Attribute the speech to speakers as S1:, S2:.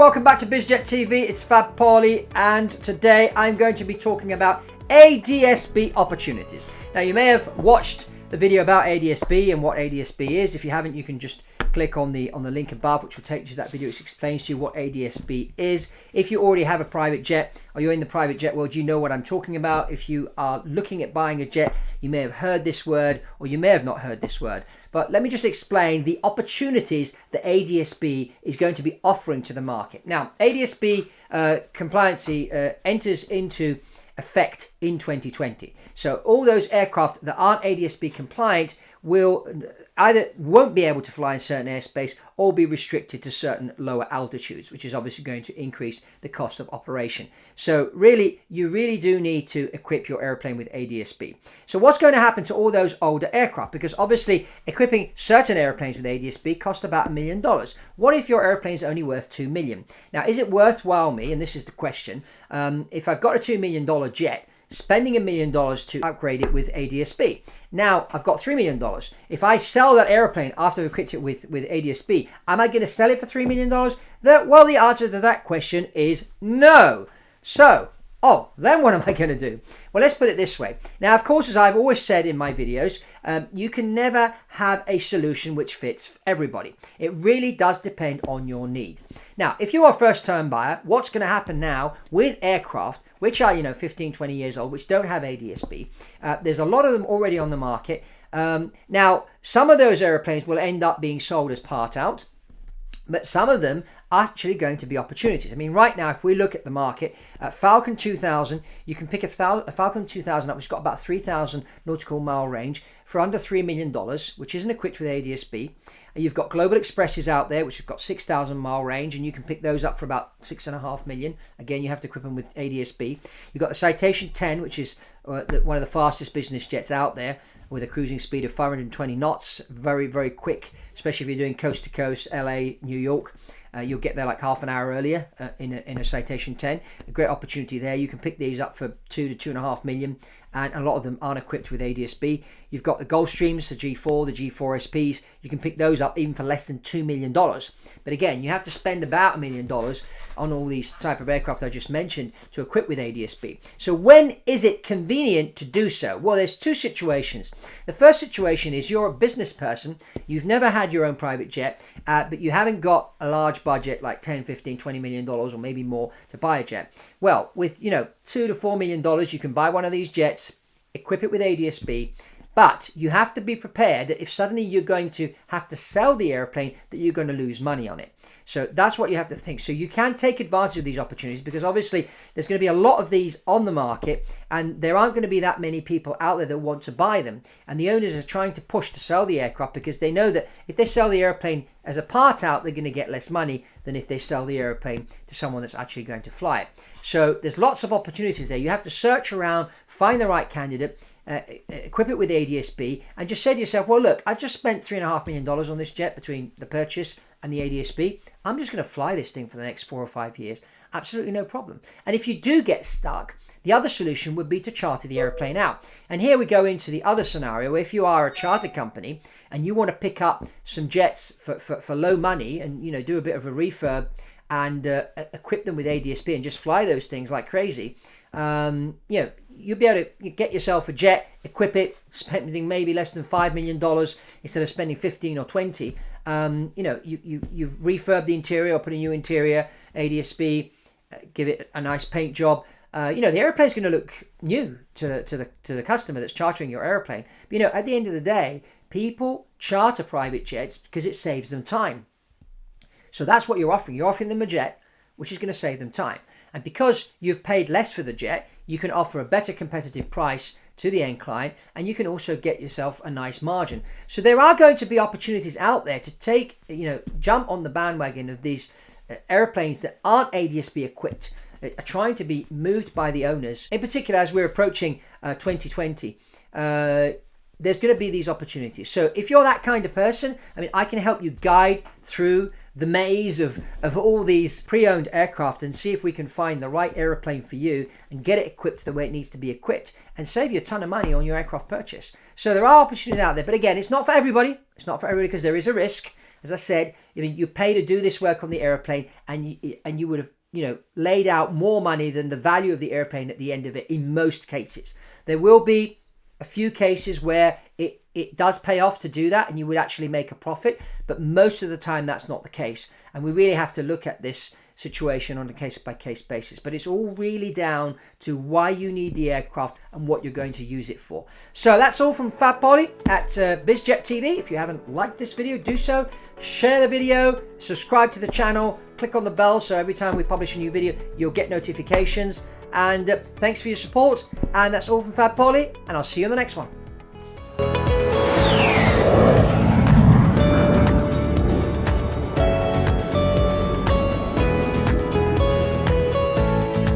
S1: welcome back to Biz Jet TV. It's Fab Paulie, and today I'm going to be talking about ADSB opportunities. Now, you may have watched the video about ADSB and what ADSB is. If you haven't, you can just click on the link above, which will take you to that video which explains to you what ADSB is. If you already have a private jet or you're in the private jet world, you know what I'm talking about. If you are looking at buying a jet, you may have heard this word or you may have not heard this word. But let me just explain the opportunities that ADSB is going to be offering to the market. Now, ADSB compliancy enters into effect in 2020. So all those aircraft that aren't ADSB compliant won't be able to fly in certain airspace or be restricted to certain lower altitudes, which is obviously going to increase the cost of operation. So you really do need to equip your airplane with ADSB. So what's going to happen to all those older aircraft? Because obviously equipping certain airplanes with ADSB costs about $1 million. What if your airplane is only worth $2 million? Now, is it worthwhile me, and this is the question, if I've got a $2 million jet, spending $1 million to upgrade it with ADSB. Now, I've got $3 million. If I sell that airplane after I've equipped it with ADSB, am I going to sell it for $3 million? Well, the answer to that question is no. So, then what am I going to do? Well, let's put it this way. Now, of course, as I've always said in my videos, you can never have a solution which fits everybody. It really does depend on your need. Now, if you are a first-time buyer, what's going to happen now with aircraft which are, 15, 20 years old, which don't have ADSB? There's a lot of them already on the market. Now, some of those airplanes will end up being sold as part out, but some of them are actually going to be opportunities. I mean, right now, if we look at the market, Falcon 2000, you can pick a Falcon 2000 up, which has got about 3,000 nautical mile range for under $3 million, which isn't equipped with ADSB. You've got Global Expresses out there, which have got 6,000 mile range, and you can pick those up for about $6.5 million. Again, you have to equip them with ADSB. You've got the Citation 10, which is one of the fastest business jets out there, with a cruising speed of 520 knots. Very, very quick, especially if you're doing coast to coast, LA, New York. You'll get there like half an hour earlier in a Citation 10. A great opportunity there. You can pick these up for $2 to $2.5 million, and a lot of them aren't equipped with ADSB. You've got the Gulfstreams, the G4, the G4 SPs. You can pick those up even for less than $2 million. But again, you have to spend about $1 million on all these type of aircraft I just mentioned to equip with ADSB. So when is it convenient to do so? Well, there's two situations. The first situation is you're a business person, you've never had your own private jet, but you haven't got a large budget like 10, 15, 20 million dollars or maybe more to buy a jet. Well, with $2 to $4 million, you can buy one of these jets, equip it with ADSB, but you have to be prepared that if suddenly you're going to have to sell the airplane, that you're going to lose money on it. So that's what you have to think. So you can take advantage of these opportunities because obviously there's going to be a lot of these on the market and there aren't going to be that many people out there that want to buy them. And the owners are trying to push to sell the aircraft because they know that if they sell the airplane as a part out, they're going to get less money than if they sell the airplane to someone that's actually going to fly it. So there's lots of opportunities there. You have to search around, find the right candidate, equip it with ADSB, and just say to yourself, well, look, I've just spent $3.5 million on this jet between the purchase and the ADSB. I'm just going to fly this thing for the next 4 or 5 years. Absolutely no problem. And if you do get stuck, the other solution would be to charter the airplane out. And here we go into the other scenario where if you are a charter company and you want to pick up some jets for low money and do a bit of a refurb and equip them with ADSB and just fly those things like crazy, you'll be able to get yourself a jet, equip it, spending maybe less than $5 million instead of spending 15 or 20. You've refurbed the interior or put a new interior, ADSB, give it a nice paint job. The airplane's going to look new to the customer that's chartering your airplane. But at the end of the day, people charter private jets because it saves them time. So that's what you're offering. You're offering them a jet, which is going to save them time. And because you've paid less for the jet, you can offer a better competitive price to the end client, and you can also get yourself a nice margin. So there are going to be opportunities out there to jump on the bandwagon of these airplanes that aren't ADSB equipped, are trying to be moved by the owners. In particular, as we're approaching 2020, there's going to be these opportunities. So if you're that kind of person, I can help you guide through the maze of all these pre-owned aircraft and see if we can find the right airplane for you and get it equipped the way it needs to be equipped and save you a ton of money on your aircraft purchase. So there are opportunities out there, but again, it's not for everybody. It's not for everybody because there is a risk. as I said, I mean, you pay to do this work on the airplane, and you would have, laid out more money than the value of the airplane at the end of it in most cases. There will be a few cases where it does pay off to do that and you would actually make a profit, but most of the time that's not the case. And we really have to look at this situation on a case-by-case basis. But it's all really down to why you need the aircraft and what you're going to use it for. So that's all from Fab Polly at Biz Jet TV. If you haven't liked this video, do so. Share the video, subscribe to the channel, click on the bell so every time we publish a new video, you'll get notifications. And thanks for your support. And that's all from Fab Polly, and I'll see you on the next one.